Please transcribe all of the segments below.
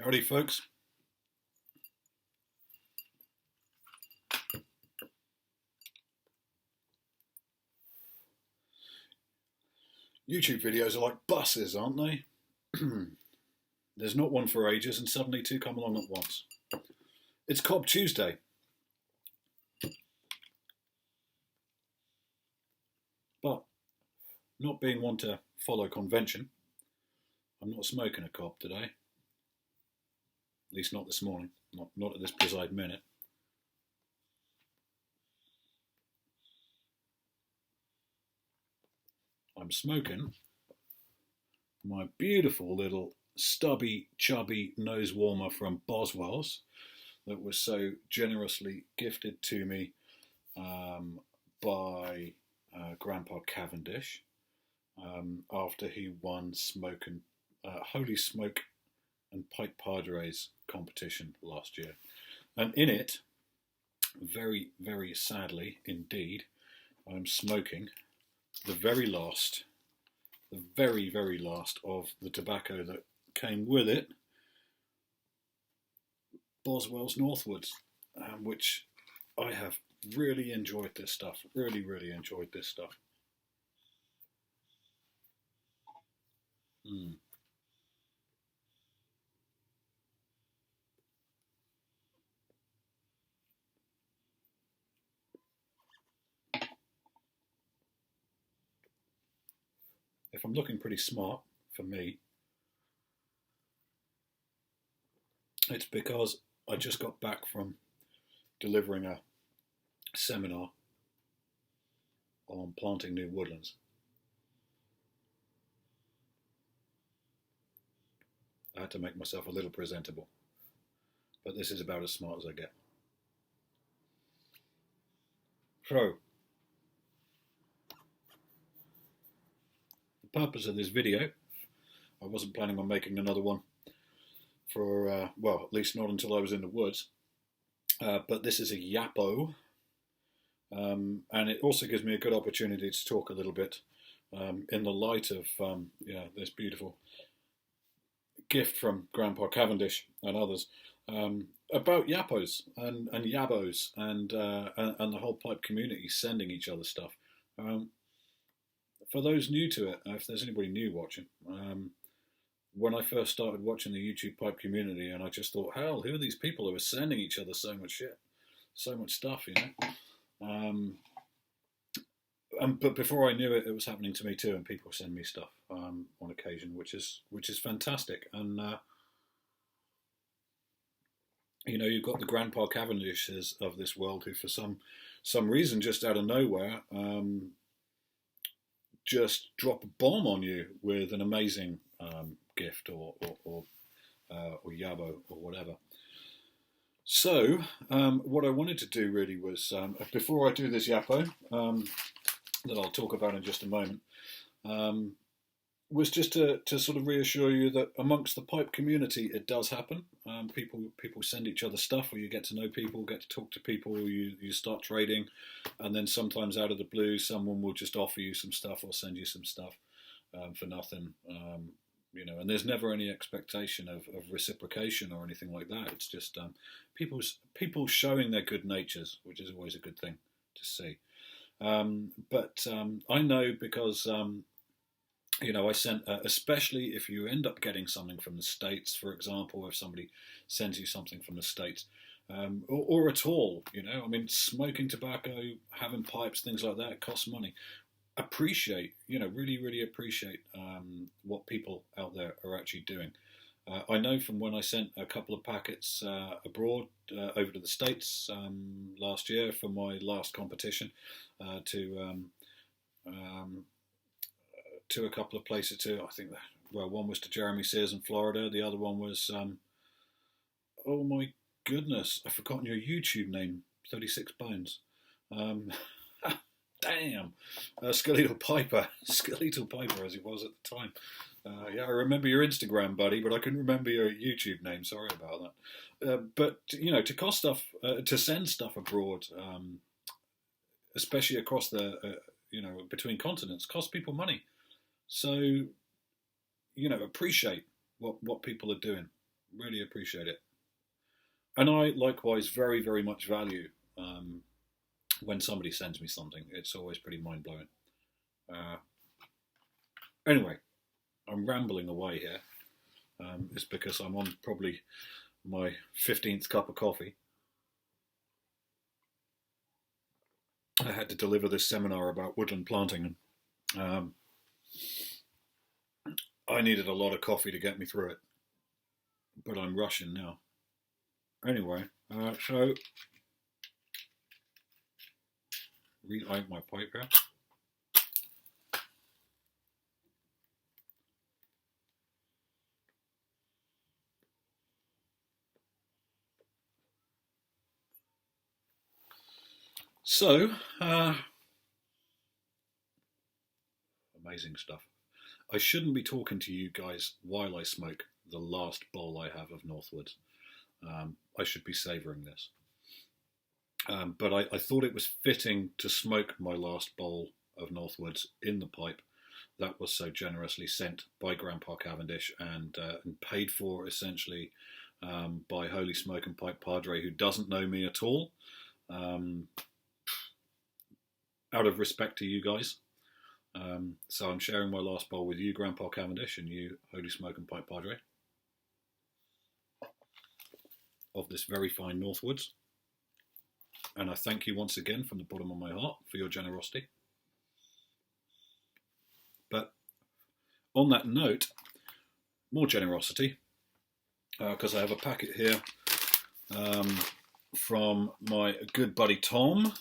Howdy, folks. YouTube videos are like buses, aren't they? There's not one for ages, and suddenly two come along at once. It's Cobb Tuesday. But, not being one to follow convention, I'm not smoking a cob today. At least not this morning. Not at this precise minute. I'm smoking my beautiful little stubby, chubby nose warmer from Boswell's that was so generously gifted to me by Grandpa Cavendish after he won Holy Smoke and Pipe Padres competition last year. And in it, very, very sadly indeed, I'm smoking the very last of the tobacco that came with it, Boswell's Northwoods, which I have really enjoyed this stuff. Really, really enjoyed this stuff. If I'm looking pretty smart for me, it's because I just got back from delivering a seminar on planting new woodlands. I had to make myself a little presentable, but this is about as smart as I get. So, the purpose of this video, I wasn't planning on making another one for, well, at least not until I was in the woods, but this is a YAPO, and it also gives me a good opportunity to talk a little bit in the light of this beautiful gift from Grandpa Cavendish and others about YAPOs and YABOs and the whole pipe community sending each other stuff. For those new to it, if there's anybody new watching, when I first started watching the YouTube pipe community, and I just thought, hell, who are these people who are sending each other so much shit, so much stuff, you know? But before I knew it, it was happening to me too, and people send me stuff on occasion, which is fantastic. And you know, you've got the Grandpa Cavendishes of this world who, for some reason, just out of nowhere, just drop a bomb on you with an amazing gift or yabo or whatever. So what I wanted to do really was, before I do this yapo that I'll talk about in just a moment, was just to sort of reassure you that amongst the pipe community it does happen. People send each other stuff, or you get to know people, get to talk to people, you start trading, and then sometimes out of the blue someone will just offer you some stuff or send you some stuff for nothing. You know, and there's never any expectation of reciprocation or anything like that. It's just people showing their good natures, which is always a good thing to see. But I know because you know, I sent, especially if you end up getting something from the States, for example, if somebody sends you something from the States, or at all, you know, I mean, smoking tobacco, having pipes, things like that, it costs money. Appreciate, you know, really, really appreciate what people out there are actually doing. I know from when I sent a couple of packets abroad over to the States last year for my last competition to a couple of places too. I think one was to Jeremy Sears in Florida. The other one was, oh my goodness, I've forgotten your YouTube name, 36 Bones. Damn, Skeletal Piper as he was at the time. Yeah, I remember your Instagram, buddy, but I couldn't remember your YouTube name. Sorry about that. But you know, to send stuff abroad, especially across the, you know, between continents, costs people money. So, you know, appreciate what people are doing. Really appreciate it. And I likewise very, very much value when somebody sends me something. It's always pretty mind blowing. Anyway, I'm rambling away here. It's because I'm on probably my 15th cup of coffee. I had to deliver this seminar about woodland planting. I needed a lot of coffee to get me through it, but I'm rushing now. Anyway, so relight my pipe here. So, amazing stuff. I shouldn't be talking to you guys while I smoke the last bowl I have of Northwoods. I should be savouring this. But I thought it was fitting to smoke my last bowl of Northwoods in the pipe that was so generously sent by Grandpa Cavendish and paid for essentially by Holy Smoke and Pipe Padre, who doesn't know me at all. Out of respect to you guys. So I'm sharing my last bowl with you, Grandpa Cavendish, and you, Holy Smoke and Pipe Padre, of this very fine Northwoods. And I thank you once again from the bottom of my heart for your generosity. But on that note, more generosity, because I have a packet here from my good buddy Tom,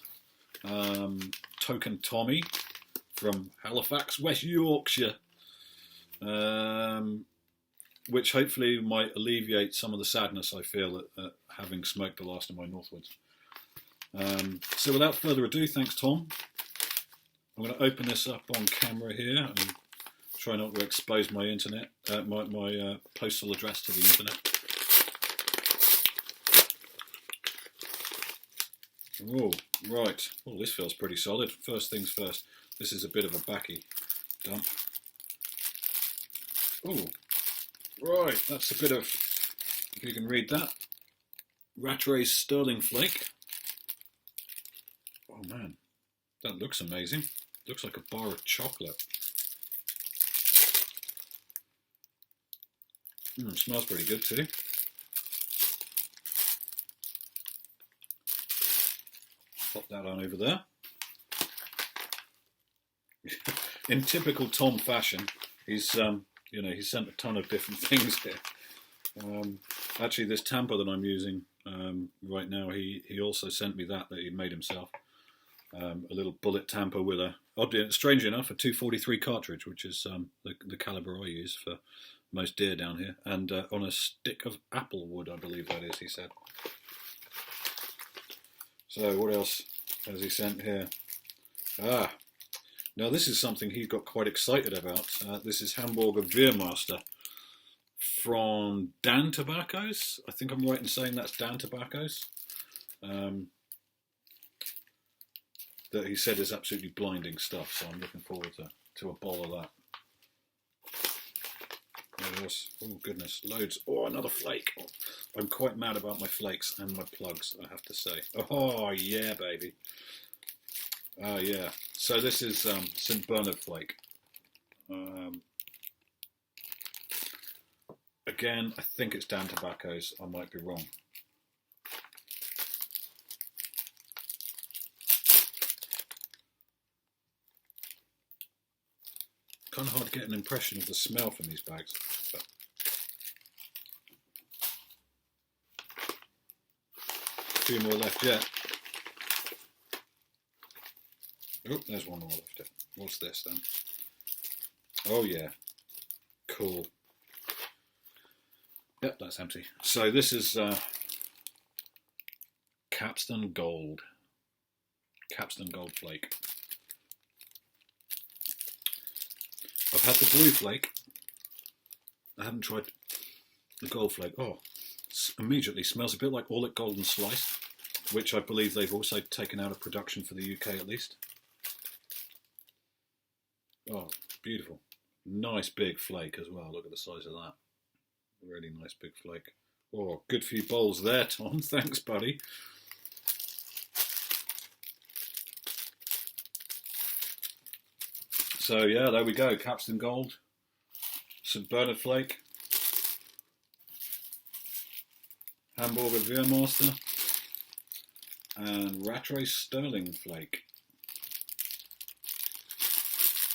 Toking Tommy from Halifax, West Yorkshire, which hopefully might alleviate some of the sadness I feel at having smoked the last of my Northwoods. So without further ado, thanks Tom. I'm going to open this up on camera here and try not to expose my internet, my postal address to the internet. Oh, right. Oh, this feels pretty solid. First things first. This is a bit of a backy dump. Oh, right. That's a bit of, if you can read that, Rattray's Sterling Flake. Oh man, that looks amazing. Looks like a bar of chocolate. Smells pretty good too. Pop that on over there. In typical Tom fashion, he's he's sent a ton of different things here. Actually, this tamper that I'm using right now, he also sent me that he made himself. A little bullet tamper with strange enough, a 243 cartridge, which is the caliber I use for most deer down here, and on a stick of apple wood, I believe that is, he said. So what else has he sent here? Now this is something he got quite excited about. This is Hamburg of Veermaster from Dan Tobaccos. I think I'm right in saying that's Dan Tobaccos. That he said is absolutely blinding stuff, so I'm looking forward to a bowl of that. Oh goodness, loads. Oh, another flake. I'm quite mad about my flakes and my plugs, I have to say. Oh yeah, baby. Oh yeah. So this is St. Bernard flake. Again, I think it's Dan Tobaccos. I might be wrong. Kind of hard to get an impression of the smell from these bags. But a few more left yet. Oh, there's one more left. What's this then? Oh yeah, cool. Yep, that's empty. So this is Capstan Gold. Capstan Gold flake. I've had the blue flake. I haven't tried the gold flake. Oh, immediately smells a bit like All It Golden Sliced, which I believe they've also taken out of production for the UK at least. Oh, beautiful. Nice big flake as well. Look at the size of that. Really nice big flake. Oh, good few bowls there, Tom. Thanks, buddy. So yeah, there we go. Capstan Gold, St Bernard Flake, Hamburger Wehrmaster, and Rattray Sterling Flake.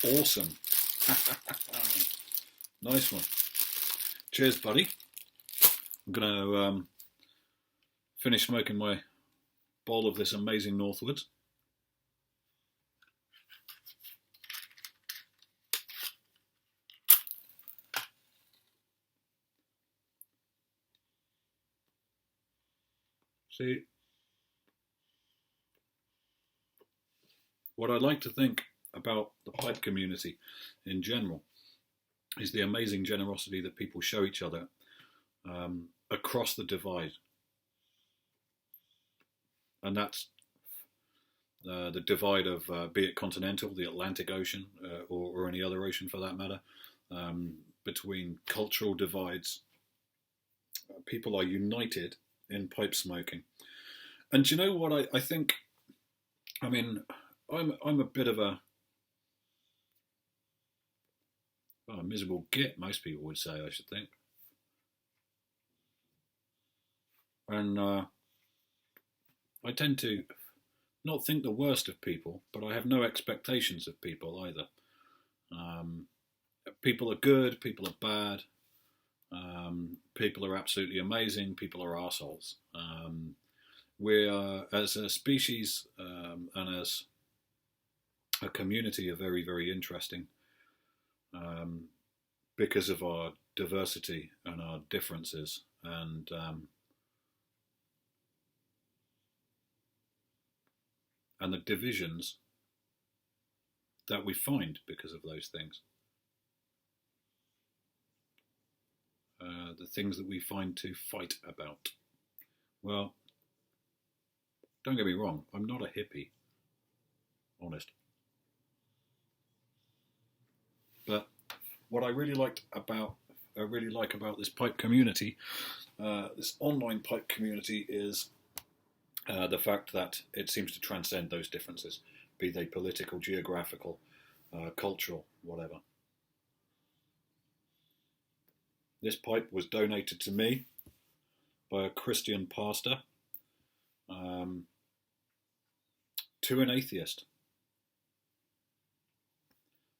Awesome. Nice one. Cheers, buddy. I'm going to finish smoking my bowl of this amazing Northwoods. See, what I like to think about the pipe community in general is the amazing generosity that people show each other across the divide. And that's the divide of, be it continental, the Atlantic Ocean, or any other ocean for that matter, between cultural divides. People are united in pipe smoking. And do you know what I think? I mean, I'm a bit of a miserable git, most people would say, I should think. And I tend to not think the worst of people, but I have no expectations of people either. People are good, people are bad, people are absolutely amazing, people are arseholes. We are, as a species and as a community, are very, very interesting because of our diversity and our differences, and the divisions that we find because of those things. The things that we find to fight about. Well, don't get me wrong, I'm not a hippie, honest. But what I really like about this pipe community, this online pipe community, is the fact that it seems to transcend those differences, be they political, geographical, cultural, whatever. This pipe was donated to me by a Christian pastor to an atheist.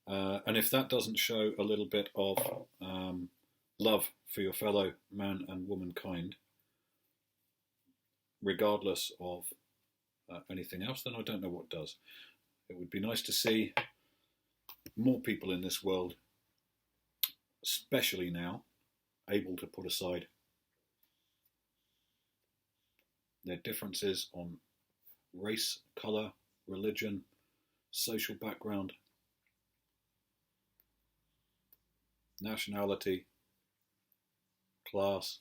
And if that doesn't show a little bit of love for your fellow man and womankind, regardless of anything else, then I don't know what does. It would be nice to see more people in this world, especially now, able to put aside their differences on race, colour, religion, social background, nationality, class,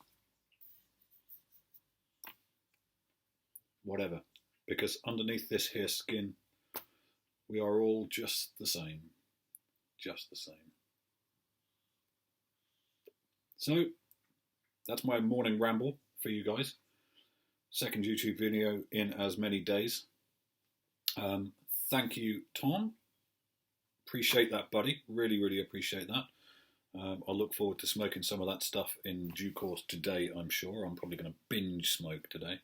whatever. Because underneath this here skin, we are all just the same. Just the same. So, that's my morning ramble for you guys. Second YouTube video in as many days. Thank you, Tom. Appreciate that, buddy. Really, really appreciate that. I look forward to smoking some of that stuff in due course today, I'm sure. I'm probably going to binge smoke today.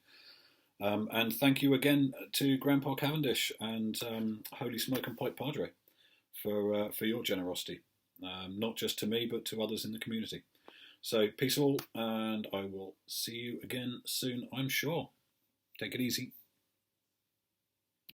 And thank you again to Grandpa Cavendish and Holy Smoke and Pipe Padre for your generosity. Not just to me, but to others in the community. So, peace all, and I will see you again soon, I'm sure. Take it easy.